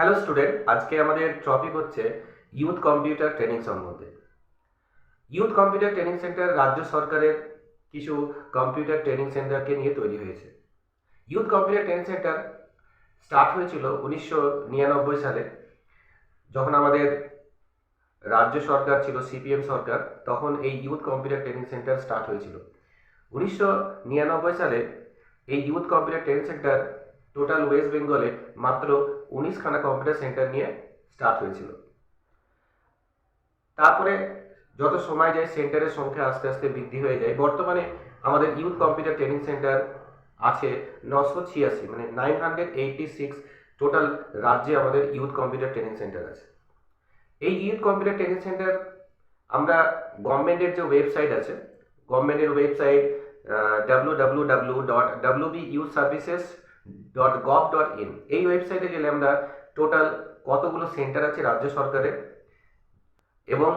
Hello student, আজকে আমাদের topic হচ্ছে ইউথ কম্পিউটার ট্রেনিং সম্বন্ধে। ইউথ কম্পিউটার ট্রেনিং সেন্টার রাজ্য সরকারের কিছু কম্পিউটার ট্রেনিং সেন্টারকে নিয়ে তৈরি হয়েছে। Youth computer training centre start হয়েছিল 1999 সালে, যখন আমাদের রাজ্য সরকার ছিল সিপিএম সরকার, তখন এই youth computer training centre start হয়েছিল। 1999 সালে এই youth computer training centre total West বেঙ্গলে মাত্র 19খানা কম্পিউটার সেন্টার নিয়ে স্টার্ট হয়েছিল। তারপরে যত সময় যায় সেন্টারের সংখ্যা আস্তে আস্তে বৃদ্ধি হয়ে যায়। বর্তমানে আমাদের ইউথ কম্পিউটার ট্রেনিং সেন্টার আছে 986, মানে 986 টোটাল রাজ্যে আমাদের ইউথ কম্পিউটার ট্রেনিং সেন্টার আছে। এই ইউথ কম্পিউটার ট্রেনিং সেন্টার আমরা গভর্নমেন্টের যে ওয়েবসাইট আছে, গভর্নমেন্টের ওয়েবসাইট www.wbusservices.gov.in, এই ওয়েবসাইটে গেলে আমরা টোটাল কতগুলো সেন্টার আছে রাজ্য সরকারের এবং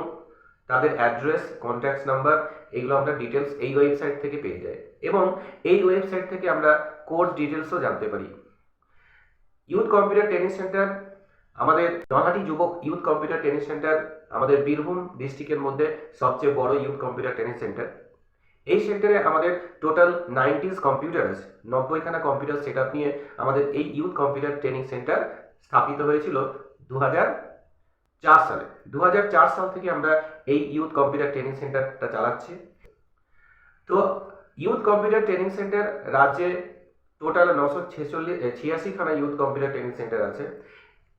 তাদের অ্যাড্রেস, কন্ট্যাক্ট নাম্বার, এগুলো আমরা ডিটেলস এই ওয়েবসাইট থেকে পেয়ে যাই এবং এই ওয়েবসাইট থেকে আমরা কোর্স ডিটেলসও জানতে পারি। ইউথ কম্পিউটার ট্রেনিং সেন্টার আমাদের নলহাটি যুবক ইউথ কম্পিউটার ট্রেনিং সেন্টার আমাদের বীরভূম ডিস্ট্রিক্টের মধ্যে সবচেয়ে বড় ইউথ কম্পিউটার ট্রেনিং সেন্টার। এই সেন্টারে আমাদের টোটাল 90 কম্পিউটার আছে, 90খানা কম্পিউটার সেট আপ নিয়ে আমাদের এই ইউথ কম্পিউটার ট্রেনিং সেন্টার স্থাপিত হয়েছিল 2004 সালে। 2004 সাল থেকে আমরা এই ইউথ কম্পিউটার ট্রেনিং সেন্টারটা চালাচ্ছি। তো ইউথ কম্পিউটার ট্রেনিং সেন্টার রাজ্যে টোটাল 986খানা ইউথ কম্পিউটার ট্রেনিং সেন্টার আছে।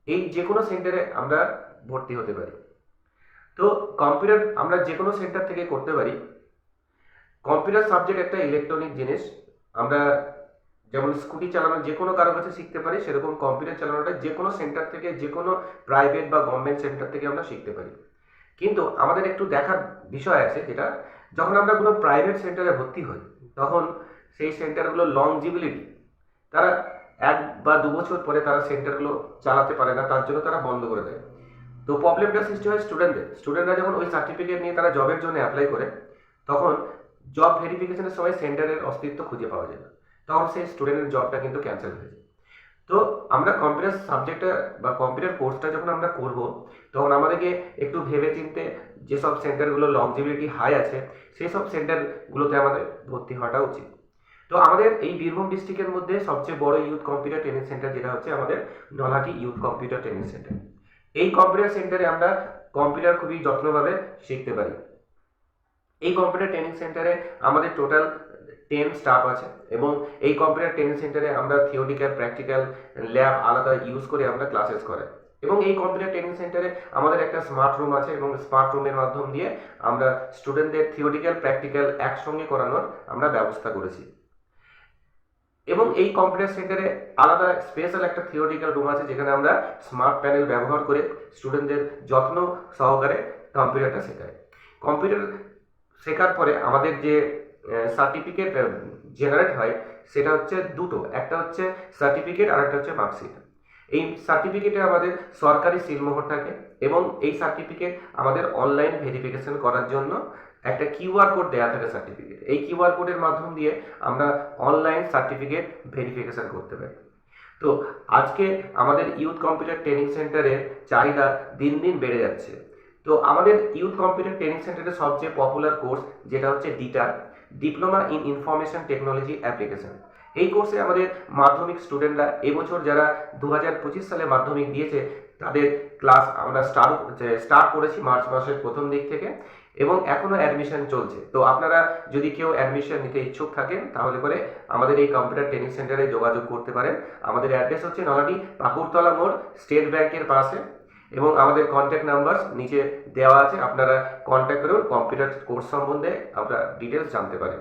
এই যে কোনো সেন্টারে আমরা ভর্তি হতে পারি। তো কম্পিউটার আমরা যে কোনো সেন্টার থেকে করতে পারি। কম্পিউটার সাবজেক্ট একটা ইলেকট্রনিক জিনিস। আমরা যেমন স্কুটি চালানো যে কোনো কারো কাছে শিখতে পারি, সেরকম কম্পিউটার চালানোটা যে কোনো সেন্টার থেকে, যে কোনো প্রাইভেট বা গভর্নমেন্ট সেন্টার থেকে আমরা শিখতে পারি। কিন্তু আমাদের একটু দেখার বিষয় আছে, যেটা যখন আমরা কোনো প্রাইভেট সেন্টারে ভর্তি হই, তখন সেই সেন্টারগুলো লংজিবিলিটি, তারা 1 বা 2 বছর পরে তারা সেন্টারগুলো চালাতে পারে না, তার জন্য তারা বন্ধ করে দেয়। তো প্রবলেমটা সৃষ্টি হয় স্টুডেন্টরা যখন ওই সার্টিফিকেট নিয়ে তারা জবের জন্য অ্যাপ্লাই করে, তখন জব ভেরিফিকেশনের সময় সেন্টারের অস্তিত্ব খুঁজে পাওয়া যায় না, তখন সেই স্টুডেন্টের জবটা কিন্তু ক্যান্সেল হয়ে যায়। তো আমরা কম্পিউটার সাবজেক্টটা বা কম্পিউটার কোর্সটা যখন আমরা করব, তখন আমাদেরকে একটু ভেবে চিনতে যেসব সেন্টারগুলো লংজিবিলিটি হাই আছে, সেই সব সেন্টারগুলোতে আমাদের ভর্তি হওয়াটা উচিত। তো আমাদের এই বীরভূম ডিস্ট্রিক্টের মধ্যে সবচেয়ে বড় ইউথ কম্পিউটার ট্রেনিং সেন্টার যেটা হচ্ছে আমাদের Nalhati youth computer training centre. এই কম্পিউটার সেন্টারে আমরা কম্পিউটার খুবই যত্নভাবে শিখতে পারি। এই কম্পিউটার ট্রেনিং সেন্টারে আমাদের টোটাল 10 স্টাফ আছে এবং এই কম্পিউটার ট্রেনিং সেন্টারে আমরা থিওরিক্যাল, প্র্যাকটিক্যাল ল্যাব আলাদা ইউজ করে আমরা ক্লাসেস করাই। এবং এই কম্পিউটার ট্রেনিং সেন্টারে আমাদের একটা স্মার্ট রুম আছে এবং স্মার্ট রুমের মাধ্যম দিয়ে আমরা স্টুডেন্টদের থিওরিক্যাল, প্র্যাকটিক্যাল একসঙ্গে করানোর আমরা ব্যবস্থা করেছি। এবং এই কম্পিউটার সেন্টারে আলাদা স্পেশাল একটা থিওরিটিক্যাল রুম আছে, যেখানে আমরা স্মার্ট প্যানেল ব্যবহার করে স্টুডেন্টদের যত্ন সহকারে কম্পিউটারটা শেখাই। কম্পিউটার শেখার পরে আমাদের যে সার্টিফিকেট জেনারেট হয়, সেটা হচ্ছে দুটো, একটা হচ্ছে সার্টিফিকেট আর একটা হচ্ছে মার্কশিট। এই সার্টিফিকেটে আমাদের সরকারি সিলমোহর থাকে এবং এই সার্টিফিকেট আমাদের অনলাইন ভেরিফিকেশন করার জন্য একটা কিউআর কোড দেওয়া থাকে সার্টিফিকেট। এই কিউআর কোডের মাধ্যম দিয়ে আমরা অনলাইন সার্টিফিকেট ভেরিফিকেশন করতে পারি। তো আজকে আমাদের ইউথ কম্পিউটার ট্রেনিং সেন্টারের চাহিদা দিন দিন বেড়ে যাচ্ছে। তো আমাদের ইউথ কম্পিউটার ট্রেনিং সেন্টারের সবচেয়ে পপুলার কোর্স যেটা হচ্ছে deter, diploma in information technology application. এই কোর্সে আমাদের মাধ্যমিক স্টুডেন্টরা এবছর যারা 2025 সালে মাধ্যমিক দিয়েছে, তাদের ক্লাস আমরা স্টার্ট করেছি মার্চ মাসের প্রথম দিক থেকে এবং এখনও অ্যাডমিশন চলছে। তো আপনারা যদি কেউ অ্যাডমিশন নিতে ইচ্ছুক থাকেন, তাহলে পরে আমাদের এই কম্পিউটার ট্রেনিং সেন্টারে যোগাযোগ করতে পারেন। আমাদের অ্যাড্রেস হচ্ছে নলহাটি পাকুড়তলা মোড়, স্টেট ব্যাংকের পাশে, এবং আমাদের কন্ট্যাক্ট নাম্বার নিচে দেওয়া আছে। আপনারা কন্ট্যাক্ট করেও কম্পিউটার কোর্স সম্বন্ধে আমরা ডিটেলস জানতে পারেন।